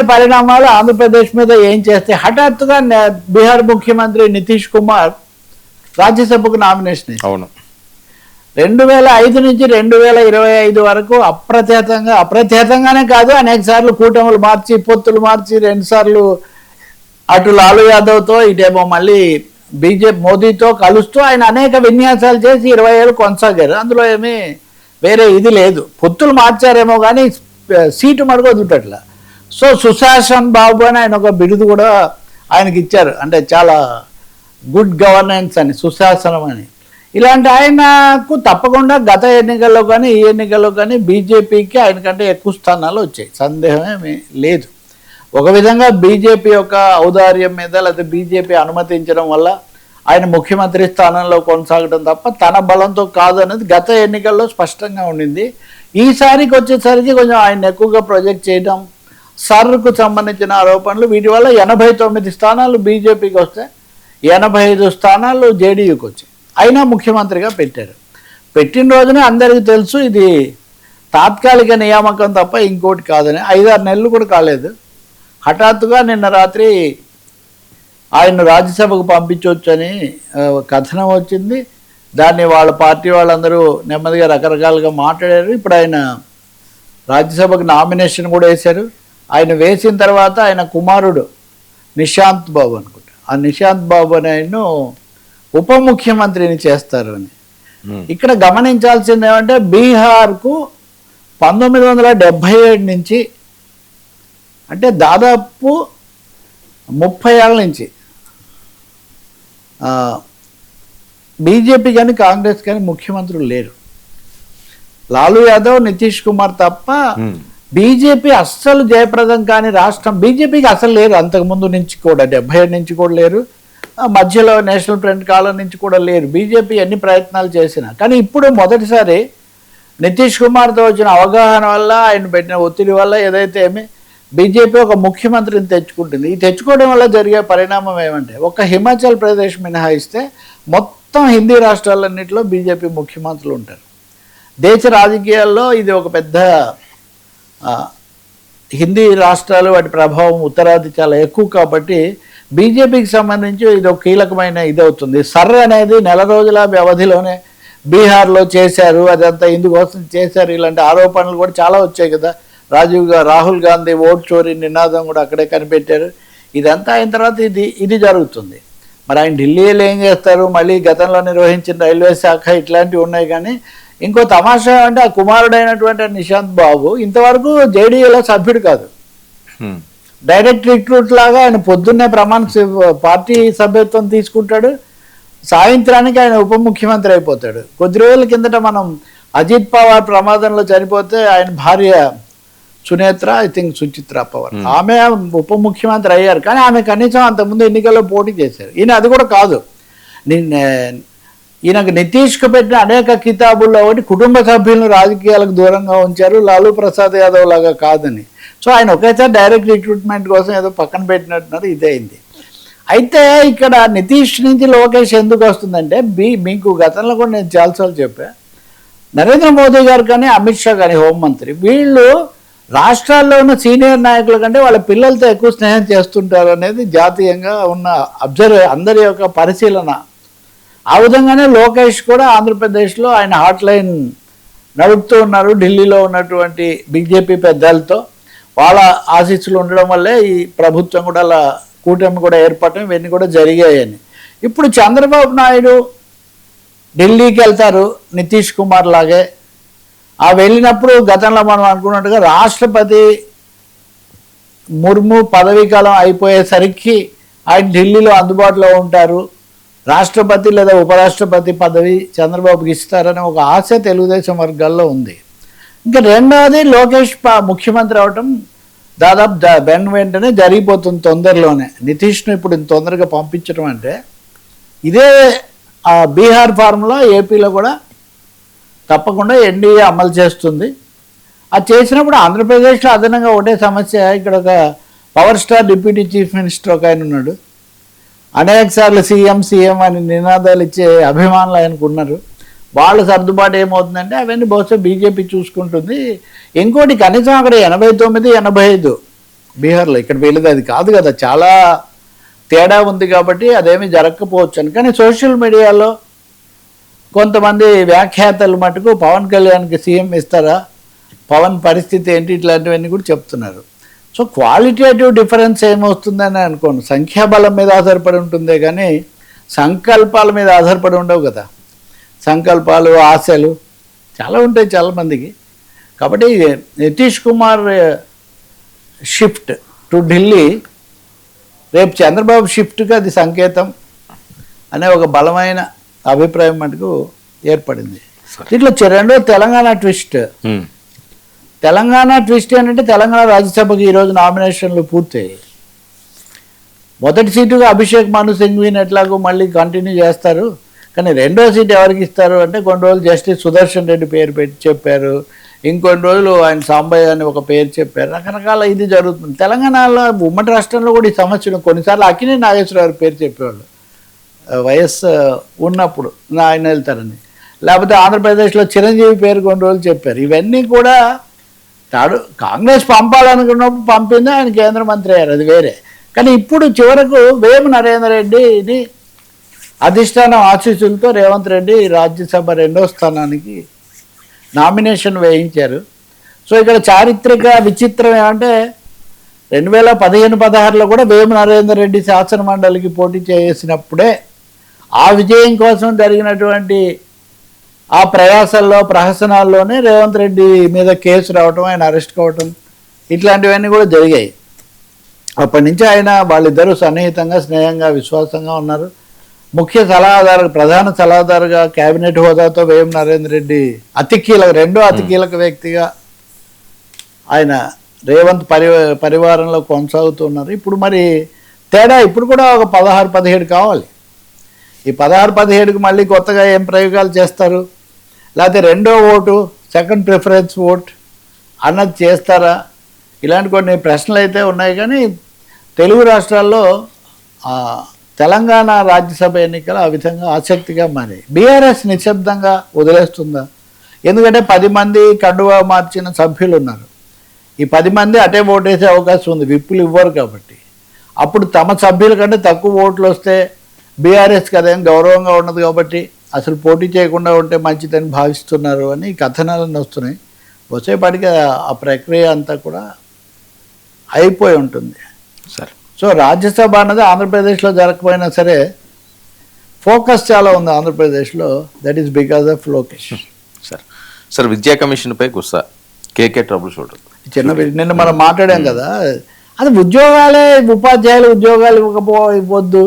పరిణామాలు ఆంధ్రప్రదేశ్ మీద ఏం చేస్తే హఠాత్తుగా బీహార్ ముఖ్యమంత్రి నితీష్ కుమార్ రాజ్యసభకు నామినేషన్ ఇచ్చారు. అవును, 2005 నుంచి 2025 వరకు అప్రత్యేతంగానే కాదు, అనేక సార్లు కూటములు మార్చి పొత్తులు మార్చి 2 సార్లు అటు లాలూ యాదవ్తో ఇటేమో మళ్ళీ బీజేపీ మోదీతో కలుస్తూ ఆయన అనేక విన్యాసాలు చేసి 20 ఏళ్ళు కొనసాగారు. అందులో ఏమీ వేరే ఇది లేదు. పొత్తులు మార్చారేమో కానీ సీటు మడుగు వదిలిపెట్టలే. సో సుశాసన్ బాబు అని ఆయన ఒక బిరుదు కూడా ఆయనకి ఇచ్చారు, అంటే చాలా గుడ్ గవర్నెన్స్ అని, సుశాసనం అని. ఇలాంటి ఆయనకు తప్పకుండా గత ఎన్నికల్లో కానీ ఈ ఎన్నికల్లో కానీ బీజేపీకి ఆయన కంటే ఎక్కువ స్థానాలు వచ్చాయి, సందేహమేమీ లేదు. ఒక విధంగా బీజేపీ యొక్క ఔదార్యం మీద లేకపోతే బీజేపీ అనుమతించడం వల్ల ఆయన ముఖ్యమంత్రి స్థానంలో కొనసాగడం తప్ప తన బలంతో కాదు అనేది గత ఎన్నికల్లో స్పష్టంగా ఉండింది. ఈసారికి వచ్చేసరికి కొంచెం ఆయన ఎక్కువగా ప్రొజెక్ట్ చేయడం, సర్కు సంబంధించిన ఆరోపణలు, వీటి వల్ల 89 స్థానాలు బీజేపీకి వస్తే 85 స్థానాలు జేడీయూకి వచ్చాయి. అయినా ముఖ్యమంత్రిగా పెట్టారు. పెట్టిన రోజునే అందరికీ తెలుసు ఇది తాత్కాలిక నియామకం తప్ప ఇంకోటి కాదని. 5-6 నెలలు కూడా కాలేదు, హఠాత్తుగా నిన్న రాత్రి ఆయన రాజ్యసభకు పంపించవచ్చని కథనం వచ్చింది. దాన్ని వాళ్ళ పార్టీ వాళ్ళందరూ నెమ్మదిగా రకరకాలుగా మాట్లాడారు. ఇప్పుడు ఆయన రాజ్యసభకు నామినేషన్ కూడా వేశారు. ఆయన వేసిన తర్వాత ఆయన కుమారుడు నిశాంత్ బాబు అనుకుంటా, ఆ నిశాంత్ బాబు అని ఆయన్ను ఉప ముఖ్యమంత్రిని చేస్తారు అని. ఇక్కడ గమనించాల్సింది ఏమంటే బీహార్కు 1977 నుంచి అంటే దాదాపు 30 ఏళ్ళ నుంచి బీజేపీ కానీ కాంగ్రెస్ కానీ ముఖ్యమంత్రులు లేరు. లాలూ యాదవ్, నితీష్ కుమార్ తప్ప బీజేపీ అస్సలు జయప్రదం కాని రాష్ట్రం బీజేపీకి అసలు లేరు. అంతకుముందు నుంచి కూడా 77 నుంచి కూడా లేరు, మధ్యలో నేషనల్ ఫ్రంట్ కాలం నుంచి కూడా లేరు. బీజేపీ ఎన్ని ప్రయత్నాలు చేసినా కానీ ఇప్పుడు మొదటిసారి నితీష్ కుమార్తో వచ్చిన అవగాహన వల్ల, ఆయన పెట్టిన ఒత్తిడి వల్ల ఏదైతే ఏమి బీజేపీ ఒక ముఖ్యమంత్రిని తెచ్చుకుంటుంది. ఈ తెచ్చుకోవడం వల్ల జరిగే పరిణామం ఏమంటే ఒక హిమాచల్ ప్రదేశ్ మినహాయిస్తే మొత్తం హిందీ రాష్ట్రాలన్నింటిలో బీజేపీ ముఖ్యమంత్రులు ఉంటారు. దేశ రాజకీయాల్లో ఇది ఒక పెద్ద హిందీ రాష్ట్రాలు వాటి ప్రభావం ఉత్తరాది చాలా ఎక్కువ కాబట్టి బీజేపీకి సంబంధించి ఇది ఒక కీలకమైన ఇది అవుతుంది. సర్ అనేది 4 రోజుల వ్యవధిలోనే బీహార్లో చేశారు, అదంతా ఇందుకోసం చేశారు, ఇలాంటి ఆరోపణలు కూడా చాలా వచ్చాయి కదా. రాహుల్ గాంధీ ఓట్ చోరీ నినాదం కూడా అక్కడే కనిపెట్టారు. ఇదంతా అయిన తర్వాత ఇది జరుగుతుంది. మరి ఆయన ఢిల్లీలో ఏం చేస్తారు, మళ్ళీ గతంలో నిర్వహించిన రైల్వే శాఖ ఇట్లాంటివి ఉన్నాయి. కానీ ఇంకో తమాషా అంటే ఆ కుమారుడైనటువంటి నిశాంత్ బాబు ఇంతవరకు జేడీయూలో సభ్యుడు కాదు, డైరెక్ట్ రిక్రూట్ లాగా ఆయన పొద్దున్నే పార్టీ సభ్యత్వం తీసుకుంటాడు, సాయంత్రానికి ఆయన ఉప ముఖ్యమంత్రి అయిపోతాడు. కొద్ది రోజుల కిందట మనం అజిత్ పవార్ ప్రమాదంలో చనిపోతే ఆయన భార్య సునేత్ర, ఐ థింక్ సుచిత్ర పవార్, ఆమె ఉప ముఖ్యమంత్రి అయ్యారు. కానీ ఆమె కనీసం అంతకుముందు ఎన్నికల్లో పోటీ చేశారు. ఈయన అది కూడా కాదు. ఈయనకు నితీష్కు పెట్టిన అనేక కితాబుల్లో ఒకటి కుటుంబ సభ్యులను రాజకీయాలకు దూరంగా ఉంచారు, లాలూ ప్రసాద్ యాదవ్ లాగా కాదని. సో ఆయన ఒకేసారి డైరెక్ట్ రిక్రూట్మెంట్ కోసం ఏదో పక్కన పెట్టినట్టున్నారు, ఇదే అయింది. అయితే ఇక్కడ నితీష్ నుంచి లోకేష్ ఎందుకు వస్తుందంటే మీకు గతంలో కూడా నేను చాలాసార్లు చెప్పా, నరేంద్ర మోదీ గారు కానీ అమిత్ షా కానీ హోంమంత్రి వీళ్ళు రాష్ట్రాల్లో ఉన్న సీనియర్ నాయకుల కంటే వాళ్ళ పిల్లలతో ఎక్కువ స్నేహం చేస్తుంటారు అనేది జాతీయంగా ఉన్న అందరి యొక్క పరిశీలన. ఆ విధంగానే లోకేష్ కూడా ఆంధ్రప్రదేశ్లో ఆయన హాట్లైన్ నడుపుతూ ఉన్నారు. ఢిల్లీలో ఉన్నటువంటి బీజేపీ పెద్దలతో వాళ్ళ ఆశీస్సులు ఉండడం వల్లే ఈ ప్రభుత్వం కూడా అలా కూటమి కూడా ఏర్పడటం ఇవన్నీ కూడా జరిగాయని. ఇప్పుడు చంద్రబాబు నాయుడు ఢిల్లీకి వెళ్తారు నితీష్ కుమార్ లాగే. ఆ వెళ్ళినప్పుడు గతంలో మనం అనుకున్నట్టుగా రాష్ట్రపతి ముర్ము పదవీ కాలం అయిపోయేసరికి ఆయన ఢిల్లీలో అందుబాటులో ఉంటారు, రాష్ట్రపతి లేదా ఉపరాష్ట్రపతి పదవి చంద్రబాబుకి ఇస్తారని ఒక ఆశ తెలుగుదేశం వర్గాల్లో ఉంది. ఇంకా రెండవది లోకేష్ ముఖ్యమంత్రి అవటం దాదాపు వెంటనే జరిగిపోతుంది తొందరలోనే. నితీష్ను ఇప్పుడు ఇంత తొందరగా పంపించడం అంటే ఇదే బీహార్ ఫార్ములా ఏపీలో కూడా తప్పకుండా ఎన్డీఏ అమలు చేస్తుంది. అది చేసినప్పుడు ఆంధ్రప్రదేశ్లో అదనంగా ఒకటే సమస్య, ఇక్కడ ఒక power star deputy chief minister ఒక ఆయన ఉన్నాడు, అనేక సార్లు సీఎం అని నినాదాలు ఇచ్చే అభిమానులు ఆయనకు ఉన్నారు. వాళ్ళ సర్దుబాటు ఏమవుతుందంటే అవన్నీ బహుశా బీజేపీ చూసుకుంటుంది. ఇంకోటి కనీసం అక్కడ 89, 85 బీహార్లో. ఇక్కడ వీళ్ళది అది కాదు కదా, చాలా తేడా ఉంది కాబట్టి అదేమీ జరగకపోవచ్చు అని. కానీ సోషల్ మీడియాలో కొంతమంది వ్యాఖ్యాతలు మటుకు పవన్ కళ్యాణ్కి సీఎం ఇస్తారా, పవన్ పరిస్థితి ఏంటి, ఇట్లాంటివన్నీ కూడా చెప్తున్నారు. సో క్వాలిటేటివ్ డిఫరెన్స్ ఏమవుతుందని అనుకోండి, సంఖ్యాబలం మీద ఆధారపడి ఉంటుందే కానీ సంకల్పాల మీద ఆధారపడి ఉండవు కదా. సంకల్పాలు, ఆశలు చాలా ఉంటాయి చాలామందికి. కాబట్టి నితీష్ కుమార్ షిఫ్ట్ టు ఢిల్లీ రేపు చంద్రబాబు షిఫ్ట్కి అది సంకేతం అనే ఒక బలమైన అభిప్రాయం మటుకు ఏర్పడింది. దీంట్లో రెండో తెలంగాణ ట్విస్ట్. తెలంగాణ ట్విస్ట్ ఏంటంటే తెలంగాణ రాజ్యసభకి ఈరోజు నామినేషన్లు పూర్తయ్యాయి. మొదటి సీటుగా అభిషేక్ మను సింఘ్వీని ఎట్లాగో మళ్ళీ కంటిన్యూ చేస్తారు, కానీ రెండో సీట్ ఎవరికి ఇస్తారు అంటే కొన్ని రోజులు జస్టిస్ సుదర్శన్ రెడ్డి పేరు పెట్టి చెప్పారు, ఇంకొన్ని రోజులు ఆయన సాంబయ్య అని ఒక పేరు చెప్పారు. రకరకాల ఇది జరుగుతుంది. తెలంగాణలో ఉమ్మడి రాష్ట్రంలో కూడా ఈ సమస్యలు కొన్నిసార్లు అక్కినే నాగేశ్వరరావు పేరు చెప్పేవాళ్ళు వైఎస్ ఉన్నప్పుడు ఆయన వెళ్తారని, లేకపోతే ఆంధ్రప్రదేశ్లో చిరంజీవి పేరు కొన్ని రోజులు చెప్పారు. ఇవన్నీ కూడా కాంగ్రెస్ పంపాలనుకున్నప్పుడు పంపింది, ఆయన కేంద్ర మంత్రి అయ్యారు, అది వేరే. కానీ ఇప్పుడు చివరకు వేము నరేందర్ రెడ్డిని అధిష్టానం ఆశీస్సులతో రేవంత్ రెడ్డి రాజ్యసభ రెండో స్థానానికి నామినేషన్ వేయించారు. సో ఇక్కడ చారిత్రక విచిత్రం ఏమంటే 2015-16లో కూడా వేము నరేందర్ రెడ్డి శాసన మండలికి పోటీ చేసినప్పుడే ఆ విజయం కోసం జరిగినటువంటి ఆ ప్రయాసాల్లో ప్రహసనాల్లోనే రేవంత్ రెడ్డి మీద కేసు రావటం, ఆయన అరెస్ట్ కావటం, ఇట్లాంటివన్నీ కూడా జరిగాయి. అప్పటి నుంచి ఆయన వాళ్ళిద్దరూ సన్నిహితంగా, స్నేహంగా, విశ్వాసంగా ఉన్నారు. ముఖ్య సలహాదారు, ప్రధాన సలహాదారుగా కేబినెట్ హోదాతో వేము నరేందర్ రెడ్డి రెండో అతి కీలక వ్యక్తిగా ఆయన రేవంత్ పరివారంలో కొనసాగుతున్నారు. ఇప్పుడు మరి తేడా ఇప్పుడు కూడా ఒక 16-17 కావాలి. ఈ 16-17కి మళ్ళీ కొత్తగా ఏం ప్రయోగాలు చేస్తారు, లేకపోతే రెండో ఓటు, సెకండ్ ప్రిఫరెన్స్ ఓట్ అన్నది చేస్తారా, ఇలాంటి కొన్ని ప్రశ్నలు అయితే ఉన్నాయి. కానీ తెలుగు రాష్ట్రాల్లో తెలంగాణ రాజ్యసభ ఎన్నికలు ఆ విధంగా ఆసక్తిగా మారాయి. బీఆర్ఎస్ నిశ్శబ్దంగా వదిలేస్తుందా? ఎందుకంటే 10 మంది కండువా మార్చిన సభ్యులు ఉన్నారు. ఈ 10 మంది అటే ఓటేసే అవకాశం ఉంది, విప్పులు ఇవ్వరు కాబట్టి. అప్పుడు తమ సభ్యుల కంటే తక్కువ ఓట్లు వస్తే బీఆర్ఎస్కి అదేం గౌరవంగా ఉండదు కాబట్టి అసలు పోటీ చేయకుండా ఉంటే మంచిదని భావిస్తున్నారు అని కథనాలన్నీ వస్తున్నాయి. వచ్చేపాటికి ఆ ప్రక్రియ అంతా కూడా అయిపోయి ఉంటుంది సార్. సో రాజ్యసభ అన్నది ఆంధ్రప్రదేశ్లో జరగకపోయినా సరే ఫోకస్ చాలా ఉంది ఆంధ్రప్రదేశ్లో. That is because of Lokesh. Sir విద్యా కమిషన్పై గుస్సా, కేకే ట్రబుల్ షూటర్. నిన్న మనం మాట్లాడాం కదా, అది ఉద్యోగాలే, ఉపాధ్యాయులు ఉద్యోగాలు ఇవ్వద్దు,